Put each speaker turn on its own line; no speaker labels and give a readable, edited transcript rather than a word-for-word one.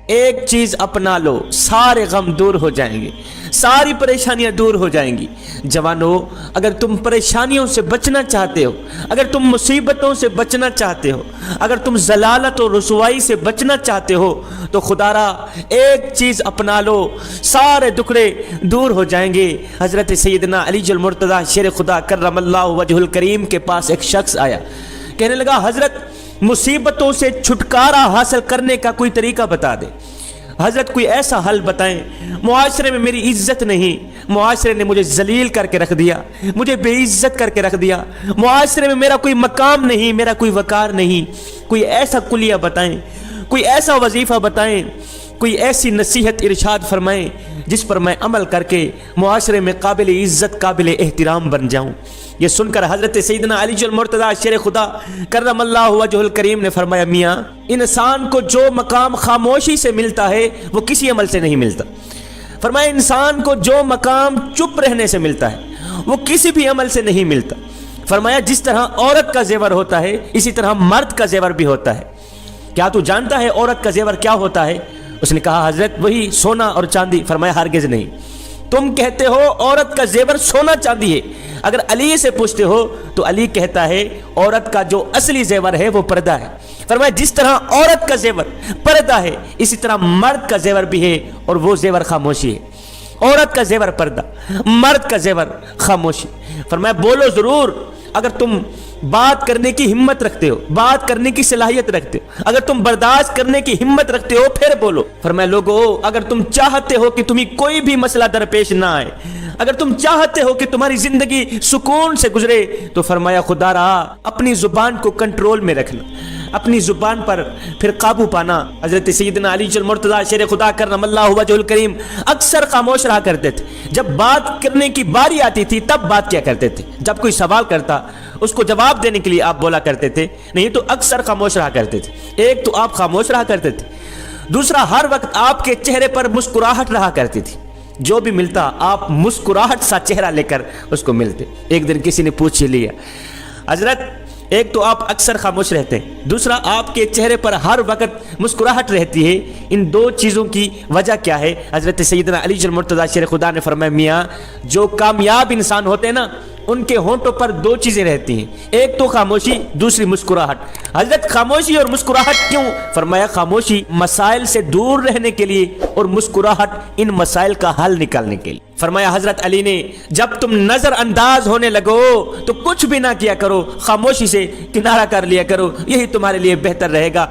ایک چیز اپنا لو، سارے غم دور ہو جائیں گے، ساری پریشانیاں دور ہو جائیں گی۔ جوانو، اگر تم پریشانیوں سے بچنا چاہتے ہو، اگر تم مصیبتوں سے بچنا چاہتے ہو، اگر تم ضلالت و رسوائی سے بچنا چاہتے ہو تو خدا را ایک چیز اپنا لو، سارے دکھڑے دور ہو جائیں گے۔ حضرت سیدنا علی المرتضیٰ شیر خدا کرم اللہ وجہ الکریم کے پاس ایک شخص آیا، کہنے لگا حضرت مصیبتوں سے چھٹکارا حاصل کرنے کا کوئی طریقہ بتا دے، حضرت کوئی ایسا حل بتائیں، معاشرے میں میری عزت نہیں، معاشرے نے مجھے ذلیل کر کے رکھ دیا، مجھے بے عزت کر کے رکھ دیا، معاشرے میں میرا کوئی مقام نہیں، میرا کوئی وقار نہیں، کوئی ایسا کلیہ بتائیں، کوئی ایسا وظیفہ بتائیں، کوئی ایسی نصیحت ارشاد فرمائیں جس پر میں عمل کر کے معاشرے میں قابل عزت قابل احترام بن جاؤں۔ یہ سن کر حضرت سیدنا علی المرتضیٰ شیر خدا کرم اللہ وجہ الکریم نے فرمایا میاں، انسان کو جو مقام خاموشی سے ملتا ہے وہ کسی عمل سے نہیں ملتا۔ فرمایا انسان کو جو مقام چپ رہنے سے ملتا ہے وہ کسی بھی عمل سے نہیں ملتا۔ فرمایا جس طرح عورت کا زیور ہوتا ہے اسی طرح مرد کا زیور بھی ہوتا ہے۔ کیا تو جانتا ہے عورت کا زیور کیا ہوتا ہے؟ اس نے کہا حضرت وہی سونا اور چاندی۔ فرمایا ہرگز نہیں، تم کہتے ہو عورت کا زیور سونا چاندی ہے، اگر علی سے پوچھتے ہو تو علی کہتا ہے عورت کا جو اصلی زیور ہے وہ پردہ ہے۔ فرمایا جس طرح عورت کا زیور پردہ ہے اسی طرح مرد کا زیور بھی ہے، اور وہ زیور خاموشی ہے۔ عورت کا زیور پردہ، مرد کا زیور خاموشی۔ فرمایا بولو ضرور، اگر تم بات کرنے کی ہمت رکھتے ہو، بات کرنے کی صلاحیت رکھتے ہو، اگر تم برداشت کرنے کی ہمت رکھتے ہو پھر بولو۔ فرمایا لوگو، اگر تم چاہتے ہو کہ تمہیں کوئی بھی مسئلہ درپیش نہ آئے، اگر تم چاہتے ہو کہ تمہاری زندگی سکون سے گزرے تو فرمایا خدا رہا اپنی زبان کو کنٹرول میں رکھنا، اپنی زبان پر پھر قابو پانا۔ حضرت سیدنا علی المرتضیٰ شیر خدا کرم اللہ وجہ الکریم اکثر خاموش رہا کرتے تھے، جب بات کرنے کی باری آتی تھی تب بات کیا کرتے تھے، جب کوئی سوال کرتا اس کو جواب دینے کے لیے آپ بولا کرتے تھے، نہیں تو اکثر خاموش رہا کرتے تھے۔ ایک تو آپ خاموش رہا کرتے تھے، دوسرا ہر وقت آپ کے چہرے پر مسکراہٹ رہا کرتی تھی، جو بھی ملتا آپ مسکراہٹ سا چہرہ لے کر اس کو ملتے۔ ایک دن کسی نے پوچھ لیا حضرت ایک تو آپ اکثر خاموش رہتے ہیں، دوسرا آپ کے چہرے پر ہر وقت مسکراہٹ رہتی ہے، ان دو چیزوں کی وجہ کیا ہے؟ حضرت سیدنا علی المرتضیٰ شیر خدا نے فرمایا میاں، جو کامیاب انسان ہوتے ہیں نا ان کے ہونٹوں پر دو چیزیں رہتی ہیں، ایک تو خاموشی، دوسری مسکراہٹ۔ حضرت خاموشی اور مسکراہٹ کیوں؟ فرمایا خاموشی مسائل سے دور رہنے کے لیے اور مسکراہٹ ان مسائل کا حل نکالنے کے لیے۔ فرمایا حضرت علی نے جب تم نظر انداز ہونے لگو تو کچھ بھی نہ کیا کرو، خاموشی سے کنارہ کر لیا کرو، یہی تمہارے لیے بہتر رہے گا۔